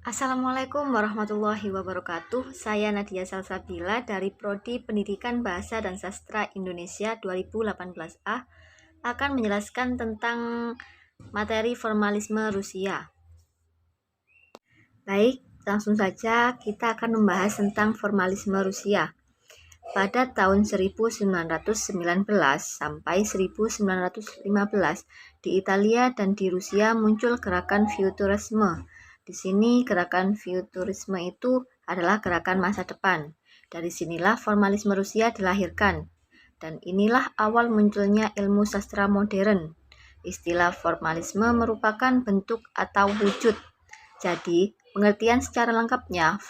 Assalamualaikum warahmatullahi wabarakatuh. Saya Nadia Salsabila dari Prodi Pendidikan Bahasa dan Sastra Indonesia 2018A akan menjelaskan tentang materi formalisme Rusia. Baik, langsung saja kita akan membahas tentang formalisme Rusia. Pada tahun 1919 sampai 1915 di Italia dan di Rusia muncul gerakan futurisme. Di sini gerakan futurisme itu adalah gerakan masa depan. Dari sinilah formalisme Rusia dilahirkan. Dan inilah awal munculnya ilmu sastra modern. Istilah formalisme merupakan bentuk atau wujud. Jadi, pengertian secara lengkapnya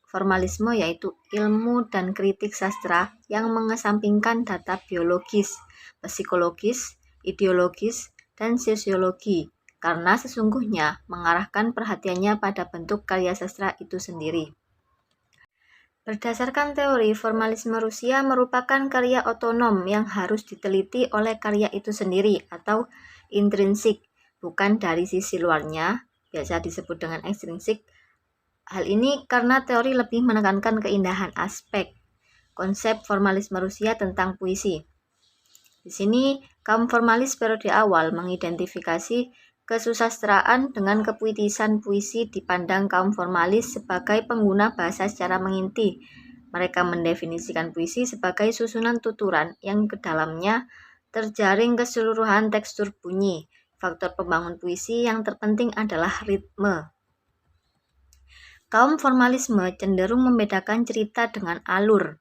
formalisme yaitu ilmu dan kritik sastra yang mengesampingkan data biologis, psikologis, ideologis, dan sosiologi, karena sesungguhnya mengarahkan perhatiannya pada bentuk karya sastra itu sendiri. Berdasarkan teori, formalisme Rusia merupakan karya otonom yang harus diteliti oleh karya itu sendiri atau intrinsik, bukan dari sisi luarnya, biasa disebut dengan ekstrinsik. Hal ini karena teori lebih menekankan keindahan aspek. Konsep formalisme Rusia tentang puisi. Di sini, kaum formalis periode awal mengidentifikasi kesusastraan dengan kepuitisan puisi dipandang kaum formalis sebagai pengguna bahasa secara menginti. Mereka mendefinisikan puisi sebagai susunan tuturan yang ke dalamnya terjaring keseluruhan tekstur bunyi. Faktor pembangun puisi yang terpenting adalah ritme. Kaum formalisme cenderung membedakan cerita dengan alur,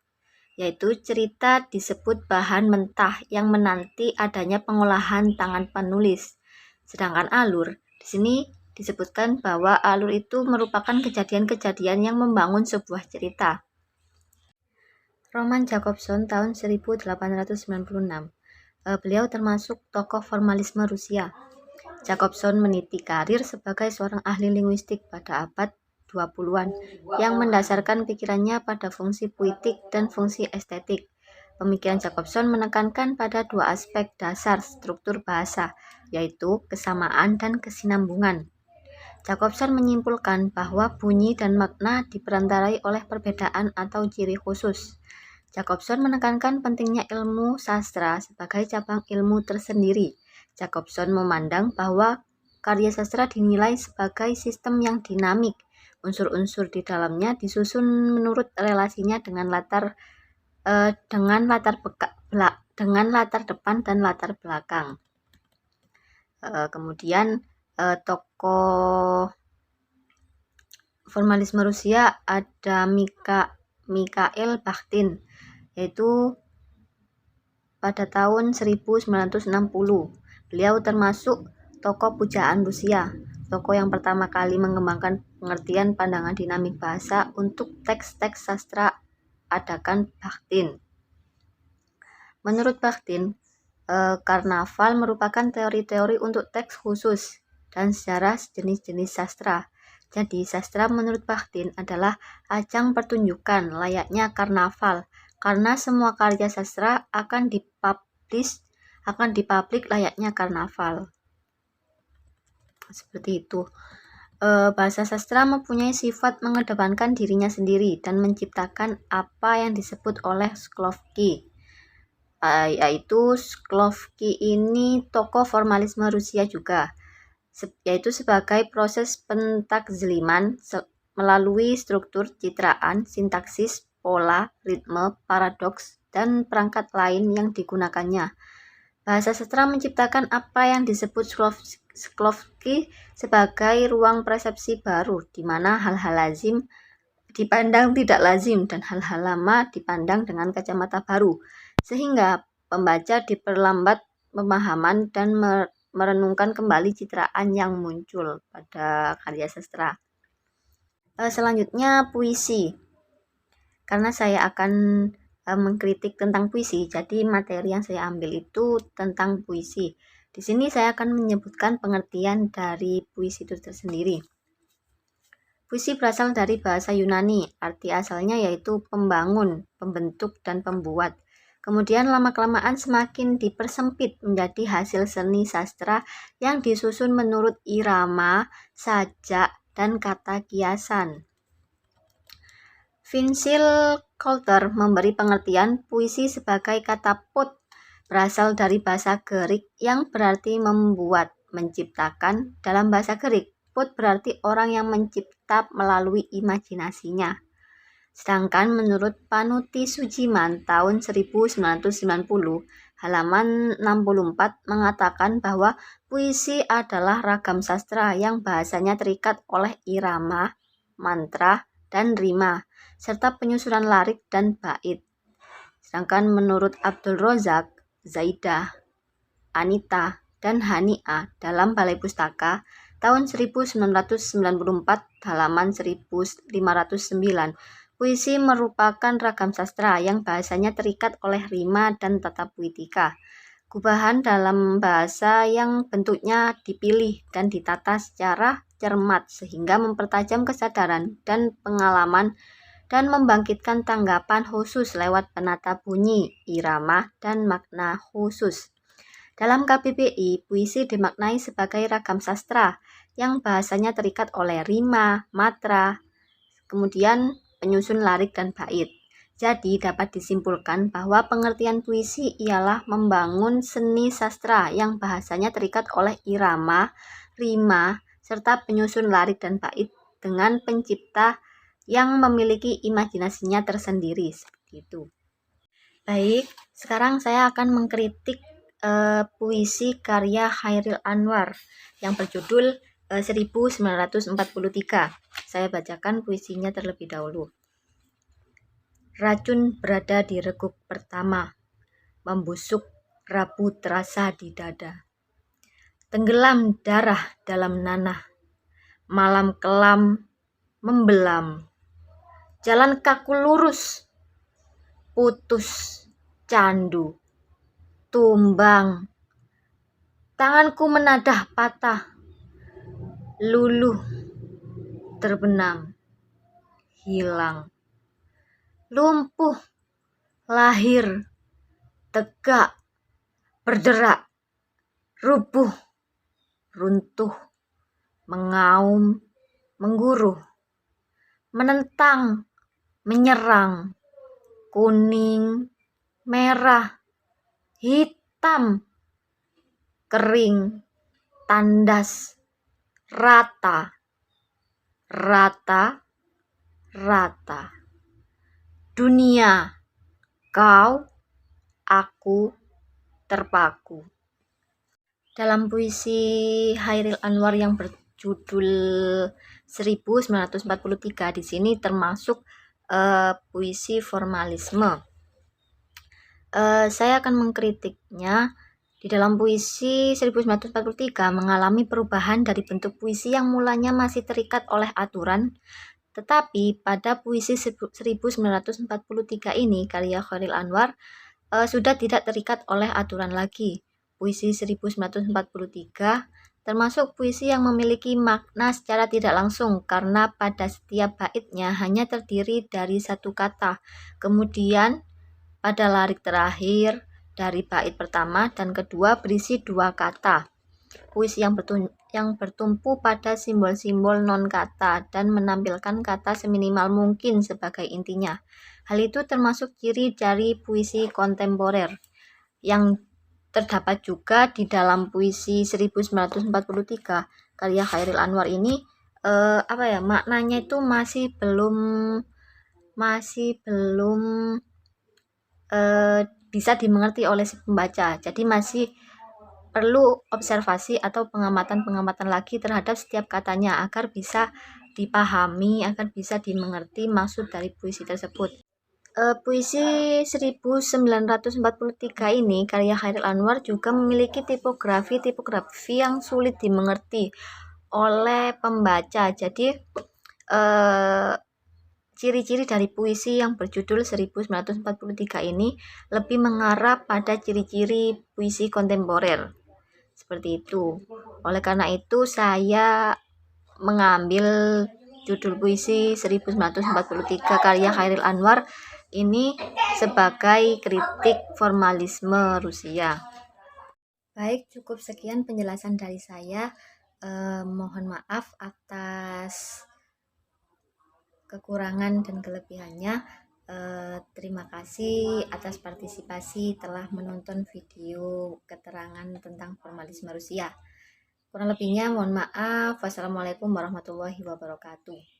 yaitu cerita disebut bahan mentah yang menanti adanya pengolahan tangan penulis. Sedangkan alur, di sini disebutkan bahwa alur itu merupakan kejadian-kejadian yang membangun sebuah cerita. Roman Jakobson tahun 1896. Beliau termasuk tokoh formalisme Rusia. Jakobson meniti karir sebagai seorang ahli linguistik pada abad 20-an yang mendasarkan pikirannya pada fungsi puitik dan fungsi estetik. Pemikiran Jakobson menekankan pada dua aspek dasar struktur bahasa, yaitu kesamaan dan kesinambungan. Jakobson menyimpulkan bahwa bunyi dan makna diperantarai oleh perbedaan atau ciri khusus. Jakobson menekankan pentingnya ilmu sastra sebagai cabang ilmu tersendiri. Jakobson memandang bahwa karya sastra dinilai sebagai sistem yang dinamik. Unsur-unsur di dalamnya disusun menurut relasinya dengan latar depan dan latar belakang. Kemudian tokoh formalisme Rusia ada Mikhail Bakhtin, yaitu pada tahun 1960. Beliau termasuk tokoh pujaan Rusia, tokoh yang pertama kali mengembangkan pengertian pandangan dinamik bahasa untuk teks-teks sastra adakan Bakhtin. Menurut Bakhtin, karnaval merupakan teori-teori untuk teks khusus dan sejarah jenis-jenis sastra. Jadi, sastra menurut Bakhtin adalah ajang pertunjukan layaknya karnaval, karena semua karya sastra akan dipublik layaknya karnaval. Seperti itu. Bahasa sastra mempunyai sifat mengedepankan dirinya sendiri dan menciptakan apa yang disebut oleh Shklovsky. Yaitu Shklovsky ini tokoh formalisme Rusia juga, yaitu sebagai proses pentakzliman melalui struktur citraan, sintaksis, pola, ritme, paradoks, dan perangkat lain yang digunakannya. Bahasa sastra menciptakan apa yang disebut Shklovsky sebagai ruang persepsi baru, di mana hal-hal lazim dipandang tidak lazim dan hal-hal lama dipandang dengan kacamata baru, sehingga pembaca diperlambat pemahaman dan merenungkan kembali citraan yang muncul pada karya sastra. Selanjutnya puisi. Karena saya akan mengkritik tentang puisi, jadi materi yang saya ambil itu tentang puisi. Di sini saya akan menyebutkan pengertian dari puisi itu tersendiri. Puisi berasal dari bahasa Yunani, arti asalnya yaitu pembangun, pembentuk, dan pembuat. Kemudian lama-kelamaan semakin dipersempit menjadi hasil seni sastra yang disusun menurut irama, sajak, dan kata kiasan. Vincil Coulter memberi pengertian puisi sebagai kata pot berasal dari bahasa Greek yang berarti membuat, menciptakan. Dalam bahasa Greek, pot berarti orang yang mencipta melalui imajinasinya. Sedangkan menurut Panuti Sujiman tahun 1990, halaman 64 mengatakan bahwa puisi adalah ragam sastra yang bahasanya terikat oleh irama, mantra, dan rima, serta penyusunan larik dan bait. Sedangkan menurut Abdul Rozak, Zaidah, Anita, dan Hania dalam Balai Pustaka tahun 1994 halaman 1509, puisi merupakan ragam sastra yang bahasanya terikat oleh rima dan tata puitika. Gubahan dalam bahasa yang bentuknya dipilih dan ditata secara cermat sehingga mempertajam kesadaran dan pengalaman dan membangkitkan tanggapan khusus lewat penata bunyi, irama, dan makna khusus. Dalam KBBI, puisi dimaknai sebagai ragam sastra yang bahasanya terikat oleh rima, matra, kemudian penyusun larik dan bait. Jadi dapat disimpulkan bahwa pengertian puisi ialah membangun seni sastra yang bahasanya terikat oleh irama, rima, serta penyusun larik dan bait dengan pencipta yang memiliki imajinasinya tersendiri, seperti itu. Baik, sekarang saya akan mengkritik puisi karya Chairil Anwar yang berjudul 1943. Saya bacakan puisinya terlebih dahulu. Racun berada di reguk pertama, membusuk rabu terasa di dada. Tenggelam darah dalam nanah, malam kelam membelam. Jalan kaku lurus, putus candu, tumbang. Tanganku menadah patah, luluh terbenam, hilang. Lumpuh, lahir, tegak, berderak, rubuh, runtuh, mengaum, mengguruh, menentang, menyerang, kuning, merah, hitam, kering, tandas, rata, rata, rata. Dunia, kau, aku, terpaku. Dalam puisi Chairil Anwar yang berjudul 1943, di sini termasuk puisi formalisme. Saya akan mengkritiknya. Di dalam puisi 1943 mengalami perubahan dari bentuk puisi yang mulanya masih terikat oleh aturan, tetapi pada puisi 1943 ini karya Chairil Anwar sudah tidak terikat oleh aturan lagi. Puisi 1943 termasuk puisi yang memiliki makna secara tidak langsung karena pada setiap baitnya hanya terdiri dari satu kata. Kemudian pada larik terakhir dari bait pertama dan kedua berisi dua kata. Puisi yang bertumpu pada simbol-simbol non-kata dan menampilkan kata seminimal mungkin sebagai intinya. Hal itu termasuk ciri dari puisi kontemporer yang terdapat juga di dalam puisi 1943 karya Chairil Anwar ini. Maknanya itu masih belum bisa dimengerti oleh si pembaca. Jadi masih perlu observasi atau pengamatan lagi terhadap setiap katanya agar bisa dipahami, agar bisa dimengerti maksud dari puisi tersebut. Puisi 1943 ini karya Chairil Anwar juga memiliki tipografi yang sulit dimengerti oleh pembaca. Jadi ciri-ciri dari puisi yang berjudul 1943 ini lebih mengarah pada ciri-ciri puisi kontemporer. Seperti itu. Oleh karena itu saya mengambil judul puisi 1943 karya Chairil Anwar ini sebagai kritik formalisme Rusia. Baik, cukup sekian penjelasan dari saya. Mohon maaf atas atas kekurangan dan kelebihannya. Terima kasih atas partisipasi telah menonton video keterangan tentang formalisme Rusia. Kurang lebihnya mohon maaf. Wassalamualaikum warahmatullahi wabarakatuh.